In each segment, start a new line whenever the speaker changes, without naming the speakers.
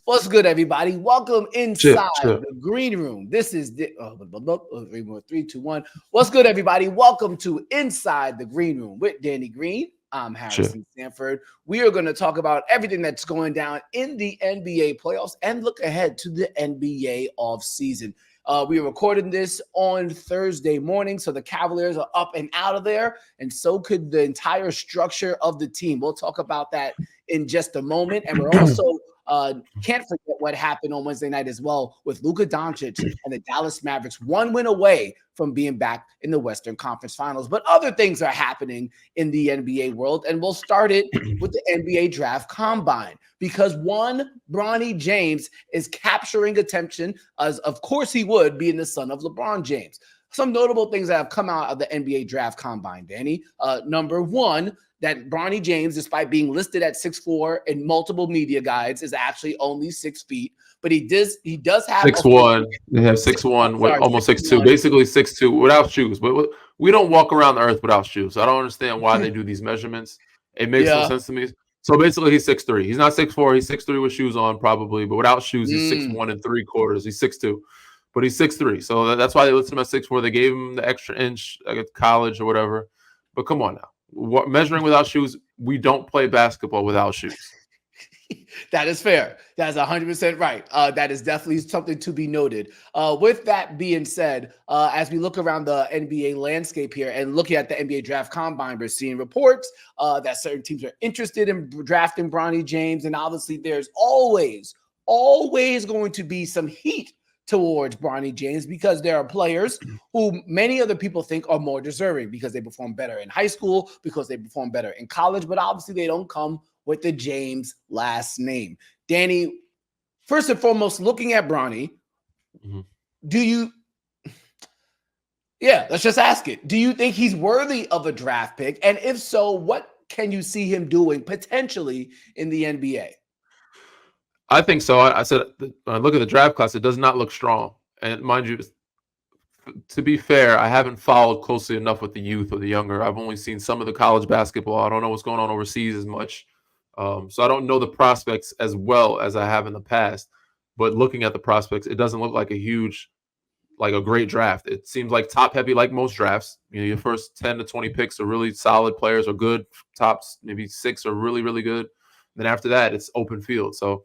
What's good, everybody? Welcome
Chip,
inside
chip.
the green room. This is the 3, 2, 1. What's good, everybody? Welcome to Inside the Green Room with Danny Green. I'm
Chip.
Harrison Sanford. We are going to talk about everything that's going down in the NBA playoffs and look ahead to the NBA offseason. We are recording this on Thursday morning, so the Cavaliers are up and out of there, and so could the entire structure of the team. We'll talk about that in just a moment, and we're also can't forget what happened on Wednesday night as well with Luka Doncic and the Dallas Mavericks, one win away from being back in the Western Conference Finals. But other things are happening in the NBA world, and we'll start it with the NBA Draft Combine because one, Bronny James is capturing attention, as of course he would, being the son of LeBron James. Some notable things that have come out of the NBA Draft Combine, Danny. Number one, that Bronny James, despite being listed at 6'4" in multiple media guides, is actually only 6 feet. But he does have
6'1". They have 6'1", with almost 6'2",
6'1".
basically 6'2" without shoes. But we don't walk around the earth without shoes. So I don't understand why they do these measurements. It makes no
Yeah.
sense to me. So basically, he's 6'3". He's not 6'4". He's 6'3" with shoes on, probably. But without shoes, he's 6'1" and 3/4. He's 6'2". But he's 6'3". So that's why they listed him at 6'4". They gave him the extra inch at college or whatever. But come on now. Measuring without shoes, we don't play basketball without shoes.
That is fair. That's 100% right. That is definitely something to be noted. With that being said, as we look around the NBA landscape here and looking at the NBA Draft Combine, we're seeing reports that certain teams are interested in drafting Bronny James. And obviously, there's always going to be some heat towards Bronny James because there are players who many other people think are more deserving because they perform better in high school, because they perform better in college, but obviously they don't come with the James last name. Danny, first and foremost, looking at Bronny, let's just ask it. Do you think he's worthy of a draft pick? And if so, what can you see him doing potentially in the NBA?
I think so. I said, when I look at the draft class, it does not look strong. And mind you, to be fair, I haven't followed closely enough with the youth or the younger. I've only seen some of the college basketball. I don't know what's going on overseas as much. So I don't know the prospects as well as I have in the past. But looking at the prospects, it doesn't look like a great draft. It seems like top heavy, like most drafts. Your first 10 to 20 picks are really solid players, are good. Tops, maybe 6 are really, really good. Then after that, it's open field. So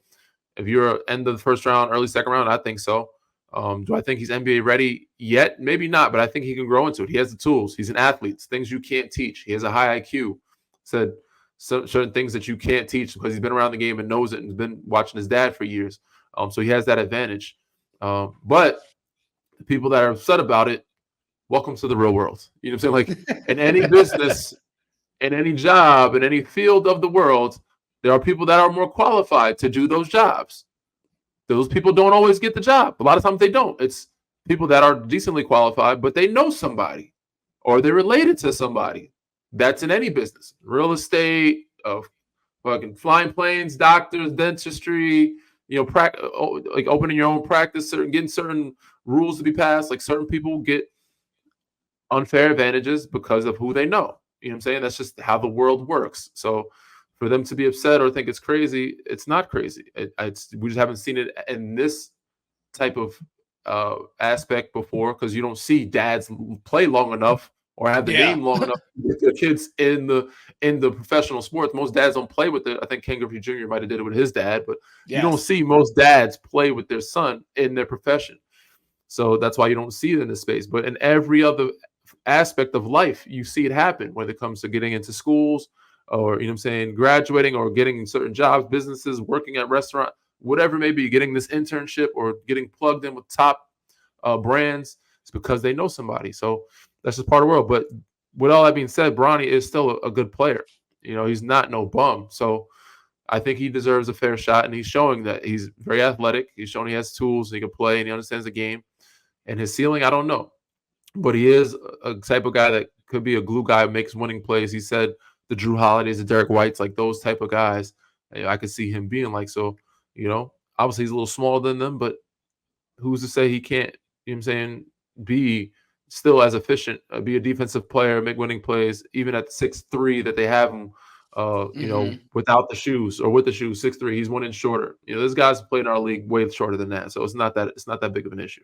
if you're end of the first round, early second round, I think so. Do I think he's NBA ready yet? Maybe not, but I think he can grow into it. He has the tools. He's an athlete. It's things you can't teach. He has a high IQ. Said certain things that you can't teach because he's been around the game and knows it and has been watching his dad for years. So he has that advantage. But the people that are upset about it, welcome to the real world. You know what I'm saying? Like in any business, in any job, in any field of the world, there are people that are more qualified to do those jobs. Those people don't always get the job. A lot of times they don't. It's people that are decently qualified, but they know somebody or they're related to somebody. That's in any business. Real estate, fucking flying planes, doctors, dentistry, like opening your own practice, getting certain rules to be passed. Like certain people get unfair advantages because of who they know. You know what I'm saying? That's just how the world works. So for them to be upset or think it's crazy, it's not crazy. We just haven't seen it in this type of aspect before because you don't see dads play long enough or have the name long enough with their kids in the professional sports. Most dads don't play with it. I think Ken Griffey Jr. might have did it with his dad, but you don't see most dads play with their son in their profession. So that's why you don't see it in this space. But in every other aspect of life, you see it happen when it comes to getting into schools, or graduating or getting certain jobs, businesses, working at restaurant, whatever it may be, getting this internship or getting plugged in with top brands. It's because they know somebody. So that's just part of the world. But with all that being said, Bronny is still a good player. He's not no bum. So I think he deserves a fair shot, and he's showing that he's very athletic. He's shown he has tools, he can play, and he understands the game. And his ceiling, I don't know. But he is a type of guy that could be a glue guy, makes winning plays. He said the Drew Holidays, the Derek Whites, like those type of guys, I could see him being like. So, obviously he's a little smaller than them, but who's to say he can't, be still as efficient, be a defensive player, make winning plays, even at the 6'3" that they have him Without the shoes or with the shoes, 6'3". He's 1 inch shorter. This guy's played in our league way shorter than that, so it's not that big of an issue.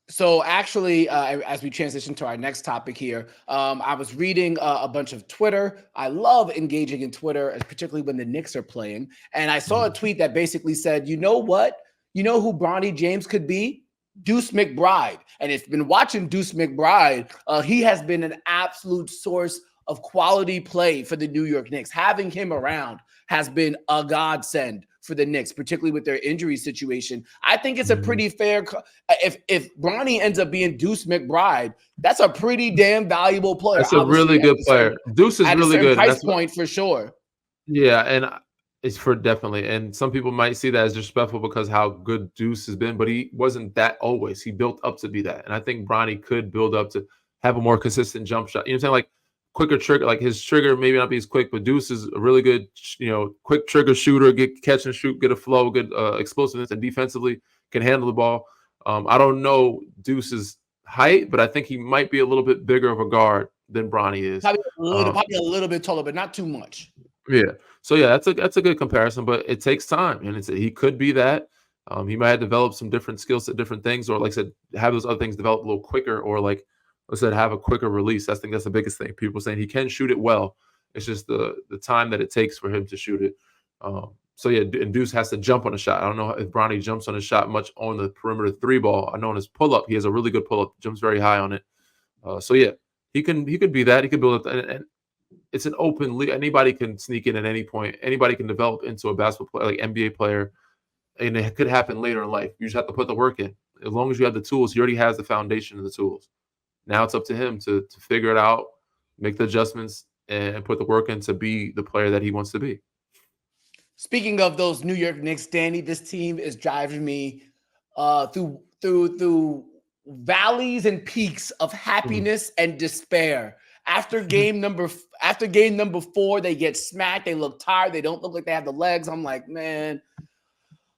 So actually, as we transition to our next topic here, I was reading a bunch of Twitter. I love engaging in Twitter, particularly when the Knicks are playing. And I saw a tweet that basically said, you know what? You know who Bronny James could be? Deuce McBride. And if you've been watching Deuce McBride, he has been an absolute source of quality play for the New York Knicks. Having him around has been a godsend for the Knicks, particularly with their injury situation. I think it's a pretty fair. If Bronny ends up being Deuce McBride, that's a pretty damn valuable player.
That's a really good player. Deuce is really good.
Price point for sure.
Yeah, and it's for definitely. And some people might see that as disrespectful because how good Deuce has been, but he wasn't that always. He built up to be that, and I think Bronny could build up to have a more consistent jump shot. You know what I'm saying? Like quicker trigger, like his trigger maybe not be as quick, but Deuce is a really good, quick trigger shooter, get catch and shoot, get a flow, good explosiveness, and defensively can handle the ball. I don't know Deuce's height, but I think he might be a little bit bigger of a guard than Bronny is.
Probably a little bit taller, but not too much.
Yeah. So yeah, that's a good comparison, but it takes time, and he could be that. He might have developed some different skills at different things, or like I said, have those other things develop a little quicker, or like I said, have a quicker release. I think that's the biggest thing. People saying he can shoot it well. It's just the time that it takes for him to shoot it. So yeah, and Deuce has to jump on a shot. I don't know if Bronny jumps on a shot much on the perimeter 3 ball. I know on his pull up, he has a really good pull up, jumps very high on it. So yeah, he could be that. He could build it, and it's an open league. Anybody can sneak in at any point. Anybody can develop into a basketball player, like NBA player, and it could happen later in life. You just have to put the work in. As long as you have the tools, he already has the foundation of the tools. Now it's up to him to figure it out, make the adjustments, and put the work in to be the player that he wants to be.
Speaking of those New York Knicks, Danny, this team is driving me through valleys and peaks of happiness and despair. After game number 4, they get smacked. They look tired. They don't look like they have the legs. I'm like, man,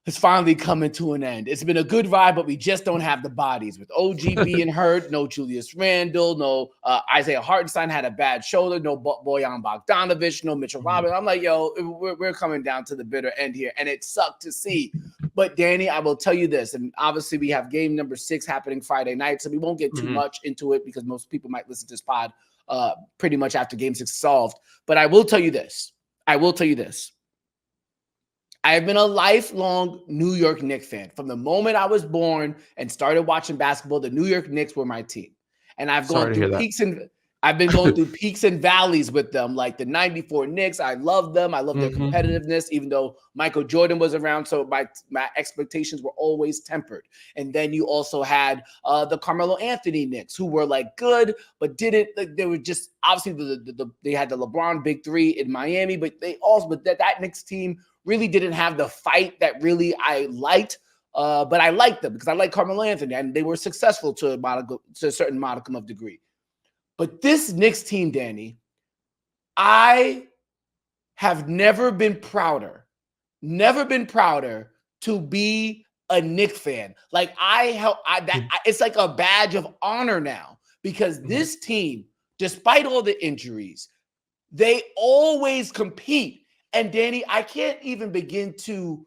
it's finally coming to an end. It's been a good ride, but we just don't have the bodies. With OG being hurt, no Julius Randle, no Isaiah Hartenstein had a bad shoulder, no Bojan Bogdanovic, no Mitchell Robinson. I'm like, yo, we're coming down to the bitter end here, and it sucked to see. But Danny, I will tell you this, and obviously we have game number 6 happening Friday night, so we won't get too much into it because most people might listen to this pod pretty much after game 6 is solved. But I will tell you this. I have been a lifelong New York Knicks fan. From the moment I was born and started watching basketball, the New York Knicks were my team. And I've gone through peaks and I've been going through peaks and valleys with them, like the 94 Knicks. I love them. I love their competitiveness, even though Michael Jordan was around. So my expectations were always tempered. And then you also had the Carmelo Anthony Knicks, who were like good, but didn't. Like, they were just obviously they had the LeBron Big Three in Miami, but that Knicks team really didn't have the fight that really I liked. But I liked them because I like Carmelo Anthony, and they were successful to a certain modicum of degree. But this Knicks team, Danny, I have never been prouder to be a Knicks fan. Like it's like a badge of honor now, because this team, despite all the injuries, they always compete. And Danny, I can't even begin to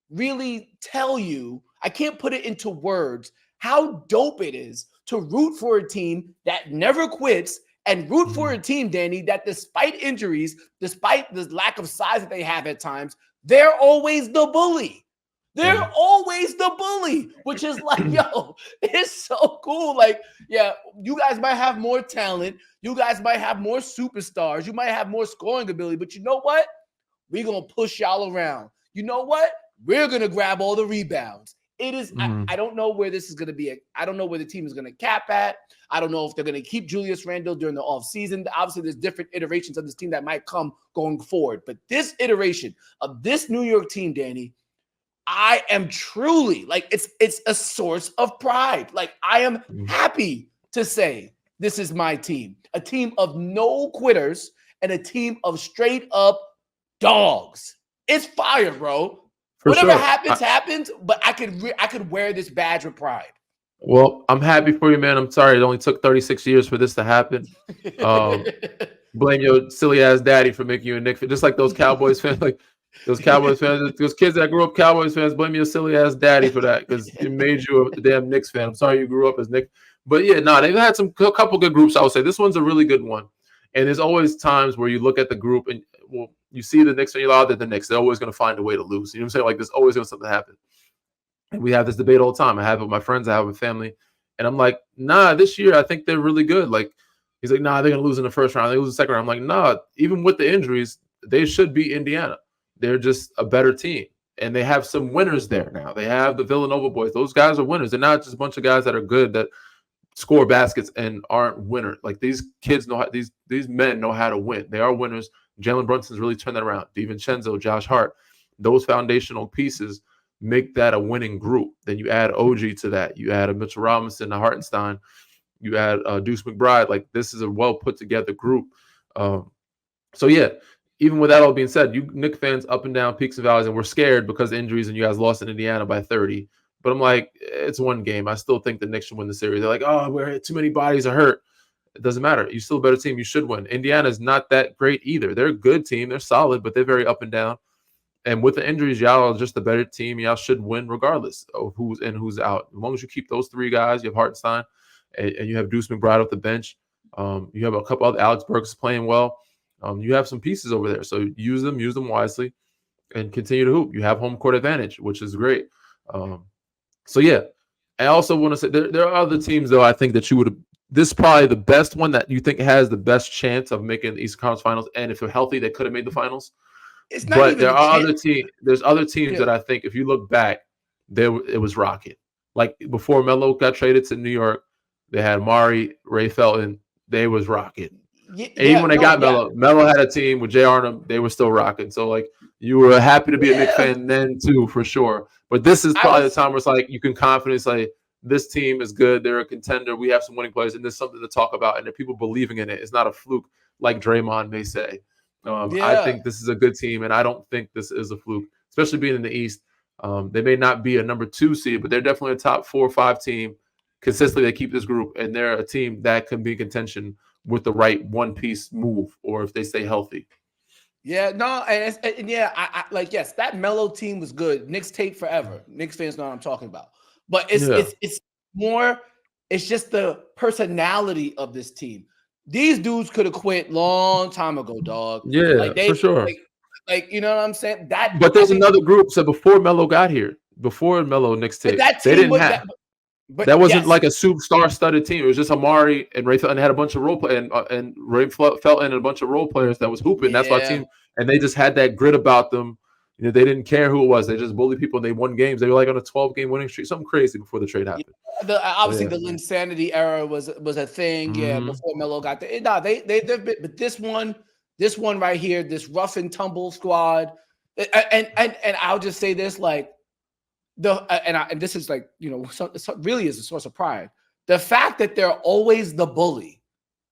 really tell you, I can't put it into words how dope it is to root for a team that never quits, and root for a team, Danny, that despite injuries, despite the lack of size that they have at times, they're always the bully. They're always the bully, which is like, yo, it's so cool. Like, yeah, you guys might have more talent. You guys might have more superstars. You might have more scoring ability, but you know what? We're going to push y'all around. You know what? We're going to grab all the rebounds. It is, I don't know where this is going to be. I don't know where the team is going to cap at. I don't know if they're going to keep Julius Randle during the offseason. Obviously, there's different iterations of this team that might come going forward. But this iteration of this New York team, Danny, I am truly, like, it's a source of pride. Like, I am happy to say this is my team. A team of no quitters and a team of straight up dogs. It's fire, bro. Whatever happens, but I could wear this badge with pride.
Well, I'm happy for you, man. I'm sorry it only took 36 years for this to happen. blame your silly ass daddy for making you a Knicks fan. Just like those Cowboys fans, like those Cowboys fans, those kids that grew up Cowboys fans, blame your silly ass daddy for that because it made you a damn Knicks fan. I'm sorry you grew up as Knicks. But yeah, no, they've had a couple good groups. I would say this one's a really good one. And there's always times where you look at the group and you see the Knicks and you're like, they're the Knicks. They're always going to find a way to lose. You know what I'm saying? Like there's always going to something happen. And we have this debate all the time. I have it with my friends, I have it with family. And I'm like, nah, this year I think they're really good. Like, he's like, nah, they're going to lose in the first round. They lose the second round. I'm like, nah, even with the injuries, they should beat Indiana. They're just a better team. And they have some winners there now. They have the Villanova boys. Those guys are winners. They're not just a bunch of guys that are good that score baskets and aren't winners. Like these kids know how, these men know how to win. They are winners. Jalen Brunson's really turned that around. DiVincenzo, Josh Hart, those foundational pieces make that a winning group. Then you add OG to that. You add a Mitchell Robinson, a Hartenstein. You add Deuce McBride. Like this is a well put together group. So yeah, even with that all being said, you Knicks fans up and down, peaks and valleys, and we're scared because of injuries and you guys lost in Indiana by 30. But I'm like, it's one game. I still think the Knicks should win the series. They're like, oh, we're too many bodies are hurt. It doesn't matter. You're still a better team. You should win. Indiana's not that great either. They're a good team. They're solid, but they're very up and down. And with the injuries, y'all are just a better team. Y'all should win regardless of who's in, who's out. As long as you keep those three guys, you have Hartenstein and you have Deuce McBride off the bench. You have a couple other Alex Burks playing well. You have some pieces over there. So use them wisely, and continue to hoop. You have home court advantage, which is great. So, yeah. I also want to say there are other teams, though, I think that you would have. This is probably the best one that you think has the best chance of making the Eastern Conference Finals. And if they're healthy, they could have made the finals.
It's not
But
even
there
a
are
chance.
other teams. There's other teams that I think, if you look back, it was rocking. Like before Melo got traded to New York, they had Mari, Ray Felton. They was rocking. Even when they got Melo had a team with Jay Arnhem. They were still rocking. So like you were happy to be a Knicks fan then too, for sure. But this is probably the time where it's like you can confidently say this team is good. They're a contender. We have some winning players, and there's something to talk about. And there are people believing in it. It's not a fluke like Draymond may say. I think this is a good team, and I don't think this is a fluke, especially being in the East. They may not be a number 2 seed, but they're definitely a top 4 or 5 team. Consistently, they keep this group, and they're a team that can be in contention with the right one-piece move, or if they stay healthy.
Yeah, no, and yeah, I like, yes, that Melo team was good. Knicks tape forever. Knicks fans know what I'm talking about. But it's more, it's just the personality of this team. These dudes could have quit long time ago, dog.
Yeah,
like
for sure.
Like you know what I'm saying?
But there's another group. So before Melo got here, before Melo Knicks tape, they didn't have. But that wasn't like a superstar-studded team. It was just Amari and Ray Felton had a bunch of role play and Ray Felton and a bunch of role players that was hooping. That's why team, and they just had that grit about them. You know, they didn't care who it was. They just bullied people and they won games. They were like on a 12-game winning streak, something crazy before the trade happened.
Obviously, the Linsanity era was a thing. Mm-hmm. Yeah, before Melo got there. No, they've been, but this one right here, this rough and tumble squad, and I'll just say this, like. And this is like, you know, really is a source of pride. The fact that they're always the bully.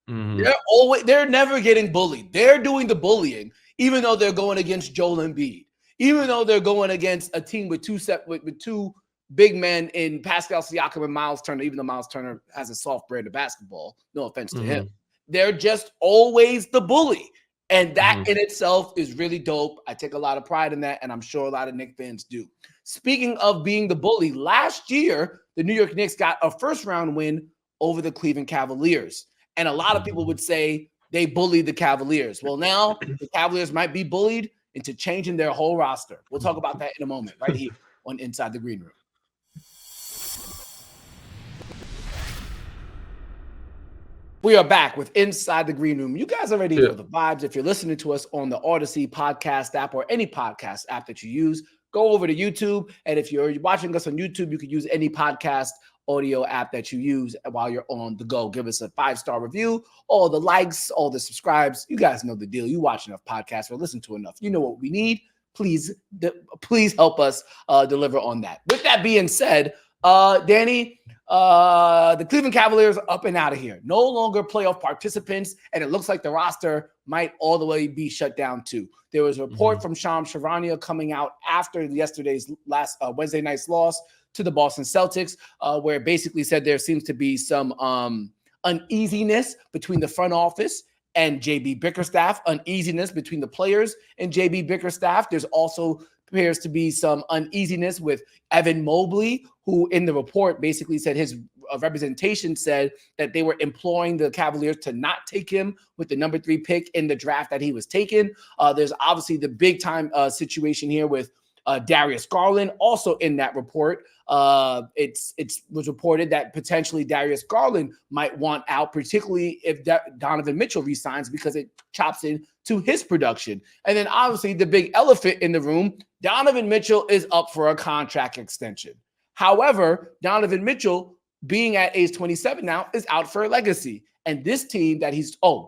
Mm-hmm. They're never getting bullied. They're doing the bullying, even though they're going against Joel Embiid, even though they're going against a team with two big men in Pascal Siakam and Miles Turner, even though Miles Turner has a soft brand of basketball. No offense to him. They're just always the bully. And that in itself is really dope. I take a lot of pride in that, and I'm sure a lot of Knicks fans do. Speaking of being the bully, last year, the New York Knicks got a first-round win over the Cleveland Cavaliers. And a lot of people would say they bullied the Cavaliers. Well, now the Cavaliers might be bullied into changing their whole roster. We'll talk about that in a moment, right here on Inside the Green Room. We are back with Inside the Green Room. You guys already know the vibes. If you're listening to us on the Audacy podcast app or any podcast app that you use, go over to YouTube. And if you're watching us on YouTube, you can use any podcast audio app that you use while you're on the go. Give us a 5-star review, all the likes, all the subscribes. You guys know the deal. You watch enough podcasts or listen to enough. You know what we need. Please help us deliver on that. With that being said, Danny, the Cleveland Cavaliers are up and out of here. No longer playoff participants, and it looks like the roster might all the way be shut down too. There was a report from Shams Charania coming out after yesterday's Wednesday night's loss to the Boston Celtics, where it basically said there seems to be some uneasiness between the front office and JB Bickerstaff, uneasiness between the players and JB Bickerstaff. There's also appears to be some uneasiness with Evan Mobley, who in the report basically said his representation said that they were imploring the Cavaliers to not take him with the number 3 pick in the draft that he was taken. There's obviously the big time situation here with Darius Garland also in that report. It was reported that potentially Darius Garland might want out, particularly if Donovan Mitchell resigns, because it chops in to his production. And then obviously the big elephant in the room, Donovan Mitchell is up for a contract extension. However, Donovan Mitchell, being at age 27 now, is out for a legacy. And this team that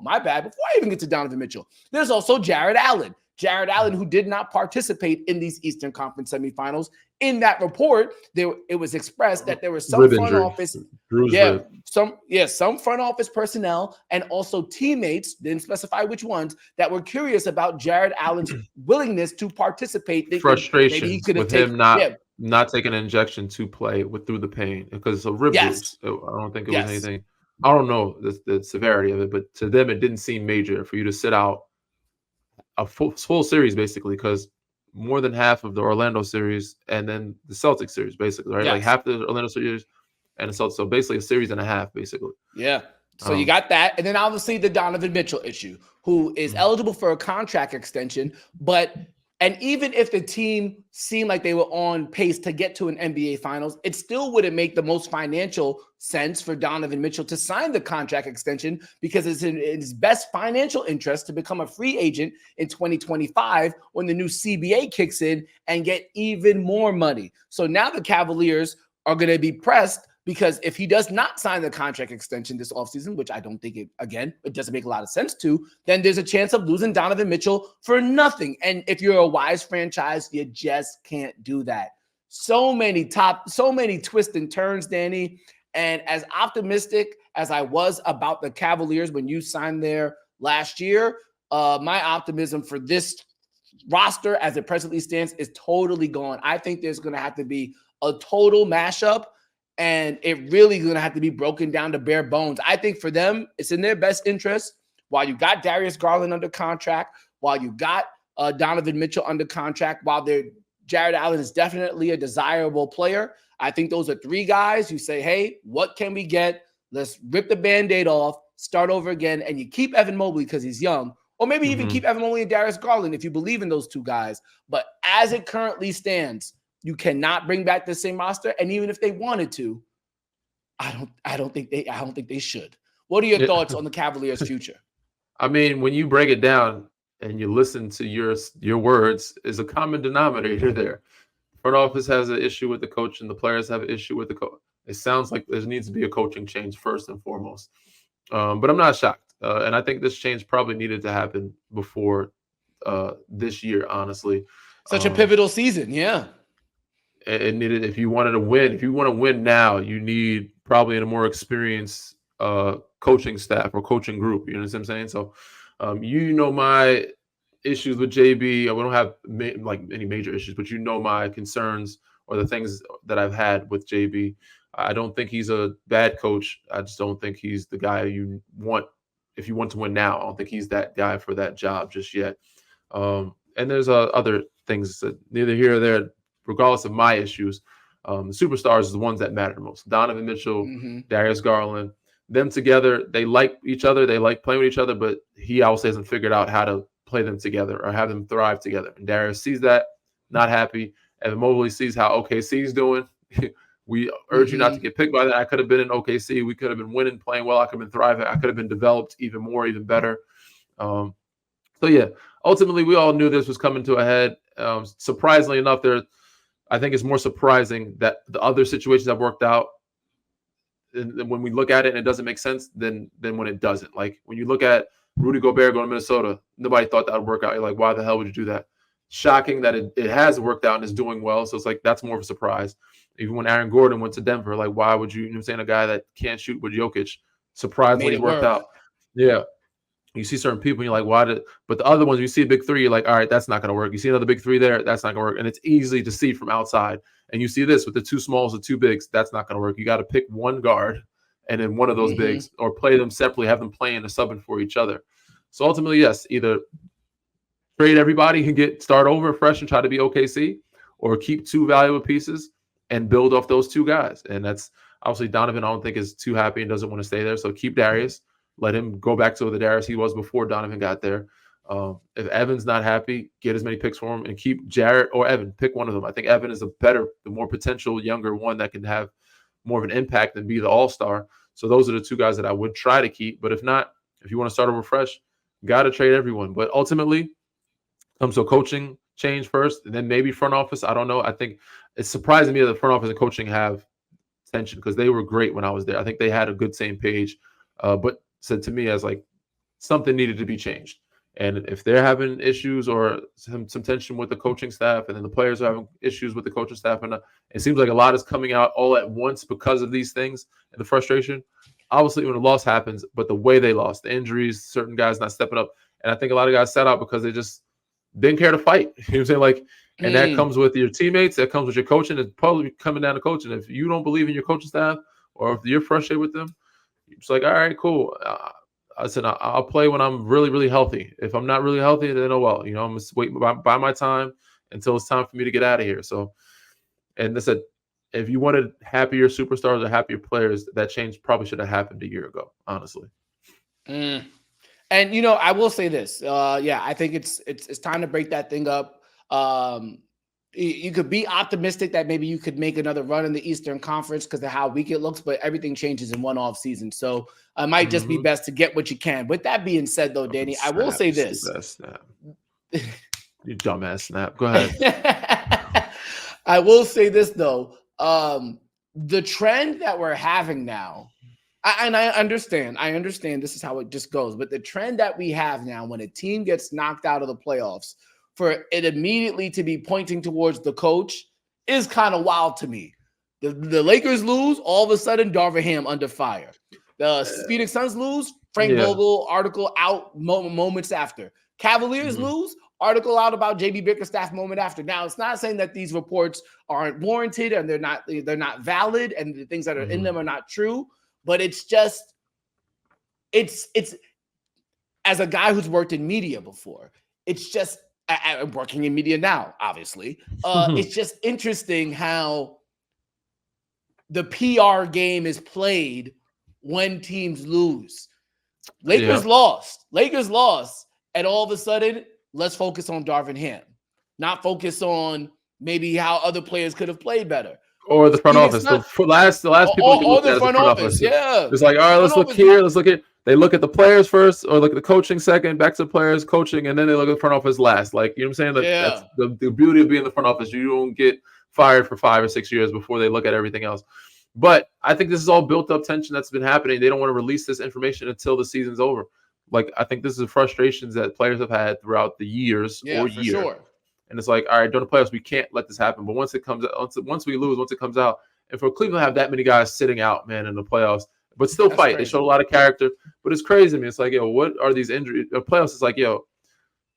my bad, before I even get to Donovan Mitchell, there's also Jared Allen. Jared Allen, who did not participate in these Eastern Conference semifinals. In that report, it was expressed that there was some front office, some front office personnel and also teammates, didn't specify which ones, that were curious about Jared Allen's willingness to participate.
Frustration with him not taking an injection to play through the pain because it's a rib bruise. So I don't think it was anything. I don't know the severity of it, but to them it didn't seem major for you to sit out a full series basically, because more than half of the Orlando series and then the Celtics series basically, right? Like half the Orlando series and the Celtics. So basically a series and a half basically.
Yeah. So you got that. And then obviously the Donovan Mitchell issue, who is eligible for a contract extension, and even if the team seemed like they were on pace to get to an NBA Finals, it still wouldn't make the most financial sense for Donovan Mitchell to sign the contract extension, because it's in his best financial interest to become a free agent in 2025 when the new CBA kicks in and get even more money. So now the Cavaliers are going to be pressed, because if he does not sign the contract extension this offseason, which I don't think it doesn't make a lot of sense to, then there's a chance of losing Donovan Mitchell for nothing. And if you're a wise franchise, you just can't do that. So many twists and turns, Danny. And as optimistic as I was about the Cavaliers when you signed there last year, my optimism for this roster as it presently stands is totally gone. I think there's going to have to be a total mashup, and it really going to have to be broken down to bare bones. I think for them, it's in their best interest, while you got Darius Garland under contract, while you got Donovan Mitchell under contract, while Jared Allen is definitely a desirable player. I think those are 3 guys who say, hey, what can we get? Let's rip the Band-Aid off, start over again, and you keep Evan Mobley because he's young, or maybe even keep Evan Mobley and Darius Garland if you believe in those 2 guys. But as it currently stands, you cannot bring back the same roster, and even if they wanted to, I don't think they should. What are your thoughts on the Cavaliers' future?
I mean, when you break it down and you listen to your words, is a common denominator there. Front office has an issue with the coach, and the players have an issue with the coach. It sounds like there needs to be a coaching change first and foremost. But I'm not shocked, and I think this change probably needed to happen before this year. Honestly,
such a pivotal season, yeah.
It needed. If you wanted to win, if you want to win now, you need probably a more experienced coaching staff or coaching group. You know what I'm saying? So, my issues with JB. We don't have any major issues, but my concerns or the things that I've had with JB. I don't think he's a bad coach. I just don't think he's the guy you want if you want to win now. I don't think he's that guy for that job just yet. And there's other things that neither here or there. Regardless of my issues, the superstars are the ones that matter the most. Donovan Mitchell, Darius Garland, them together, they like each other. They like playing with each other, but he also hasn't figured out how to play them together or have them thrive together. And Darius sees that, not happy. Evan Mobley sees how OKC's doing. We urge you not to get picked by that. I could have been in OKC. We could have been winning, playing well. I could have been thriving. I could have been developed even more, even better. So, yeah, ultimately, we all knew this was coming to a head. Surprisingly enough, I think it's more surprising that the other situations have worked out. And when we look at it and it doesn't make sense, than when it doesn't. Like when you look at Rudy Gobert going to Minnesota, nobody thought that would work out. You're like, why the hell would you do that? Shocking that it has worked out and is doing well. So it's like, that's more of a surprise. Even when Aaron Gordon went to Denver, like, why would you know what I'm saying, a guy that can't shoot with Jokic, surprisingly it worked out. Yeah. You see certain people and you're like, but the other ones, you see a big 3, you're like, all right, that's not going to work. You see another big 3 there, that's not going to work. And it's easy to see from outside. And you see this with the 2 smalls, the 2 bigs, that's not going to work. You got to pick one guard and then one of those bigs, or play them separately, have them playing and subbing for each other. So ultimately, yes, either trade everybody and start over fresh and try to be OKC, or keep two valuable pieces and build off those two guys. And that's obviously Donovan. I don't think is too happy and doesn't want to stay there. So keep Darius, let him go back to the Darius he was before Donovan got there. If Evan's not happy, get as many picks for him and keep Jarrett or Evan. Pick one of them. I think Evan is the more potential younger one that can have more of an impact and be the all-star. So those are the two guys that I would try to keep. But if not, if you want to start over fresh, got to trade everyone. But ultimately, comes to a coaching change first, and then maybe front office. I don't know. I think it's surprising me that the front office and coaching have tension because they were great when I was there. I think they had a good same page, but said to me as like something needed to be changed. And if they're having issues or some tension with the coaching staff, and then the players are having issues with the coaching staff, and it seems like a lot is coming out all at once because of these things and the frustration. Obviously, when a loss happens, but the way they lost, the injuries, certain guys not stepping up, and I think a lot of guys sat out because they just didn't care to fight. You know what I'm saying? Like, and that comes with your teammates, that comes with your coaching. It's probably coming down to coaching. If you don't believe in your coaching staff, or if you're frustrated with them, it's like, all right, cool. I said, I'll play when I'm really, really healthy. If I'm not really healthy, then I'm going to wait by my time until it's time for me to get out of here. So, and they said, if you wanted happier superstars or happier players, that change probably should have happened a year ago, honestly.
And I will say this. I think it's time to break that thing up. You could be optimistic that maybe you could make another run in the Eastern Conference because of how weak it looks, but everything changes in one off season. So it might just be best to get what you can. With that being said, though, Danny, I will say this.
You dumbass snap. Go ahead.
I will say this, though. The trend that we're having now, and I understand this is how it just goes, but the trend that we have now when a team gets knocked out of the playoffs, for it immediately to be pointing towards the coach is kind of wild to me. The Lakers lose, all of a sudden Darvin Ham under fire. The Phoenix Suns lose, Frank Vogel article out moments after. Cavaliers lose, article out about JB Bickerstaff moment after. Now, it's not saying that these reports aren't warranted and they're not valid and the things that are in them are not true, but it's just it's as a guy who's worked in media before, it's just I'm working in media now, obviously. It's just interesting how the PR game is played when teams lose. Lakers lost, and all of a sudden, let's focus on Darvin Ham, not focus on maybe how other players could have played better.
Or the front office. The last people
or the front office. Yeah.
It's like, all right, let's look here. Let's look at. They look at the players first, or look at the coaching second, back to the players, coaching, and then they look at the front office last. Like, you know what I'm saying? That's the beauty of being in the front office. You don't get fired for 5 or 6 years before they look at everything else. But I think this is all built up tension that's been happening. They don't want to release this information until the season's over. Like, I think this is frustrations that players have had throughout the years or year.
Sure.
And it's like, all right, during the playoffs, we can't let this happen. But once it comes out, once we lose, once it comes out, and for Cleveland to have that many guys sitting out, man, in the playoffs, but still fight. They showed a lot of character, but it's crazy to me. It's like, yo, what are these injuries? The playoffs is like, yo,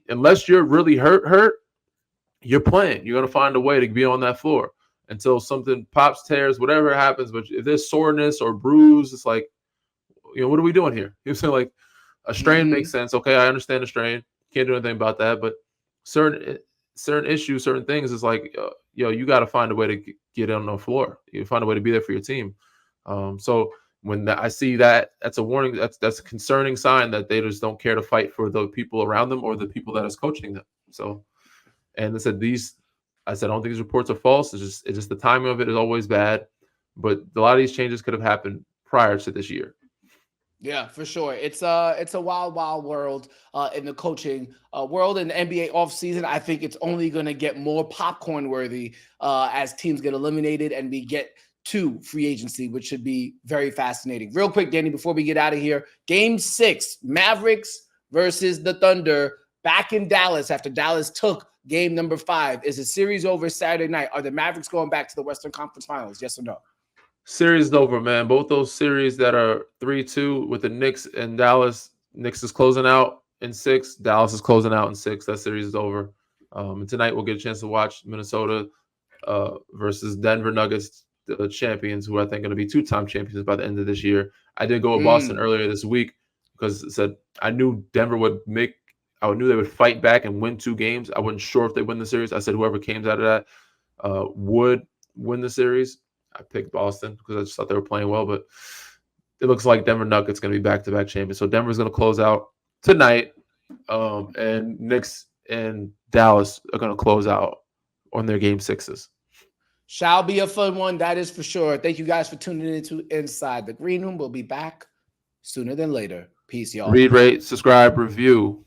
unless you're really hurt, you're playing. You're going to find a way to be on that floor until something pops, tears, whatever happens. But if there's soreness or bruise, it's like, what are we doing here? You know, like a strain makes sense. Okay, I understand the strain. Can't do anything about that. But certain issues, certain things, is like, you got to find a way to get on the floor. You find a way to be there for your team. So when I see that, that's a warning. That's a concerning sign that they just don't care to fight for the people around them or the people that is coaching them. So, and I said I don't think these reports are false. It's just the timing of it is always bad. But a lot of these changes could have happened prior to this year.
Yeah, for sure. It's a wild, wild world in the coaching world in the NBA offseason. I think it's only going to get more popcorn worthy as teams get eliminated and we get to free agency, which should be very fascinating. Real quick, Danny, before we get out of here, Game 6, Mavericks versus the Thunder back in Dallas after Dallas took game number 5. Is the series over Saturday night? Are the Mavericks going back to the Western Conference Finals? Yes or no?
Series is over, man. Both those series that are 3-2 with the Knicks and Dallas. Knicks is closing out in 6. Dallas is closing out in 6. That series is over. And tonight we'll get a chance to watch Minnesota versus Denver Nuggets, the champions, who I think are going to be 2-time champions by the end of this year. I did go with Boston earlier this week. because it said I knew Denver would make. I knew they would fight back and win 2 games. I wasn't sure if they win the series. I said whoever came out of that would win the series. I picked Boston because I just thought they were playing well, but it looks like Denver Nuggets going to be back-to-back champions. So Denver's going to close out tonight, and Knicks and Dallas are going to close out on their game 6s.
Shall be a fun one, that is for sure. Thank you guys for tuning in to Inside the Green Room. We'll be back sooner than later. Peace, y'all.
Read, rate, subscribe, review.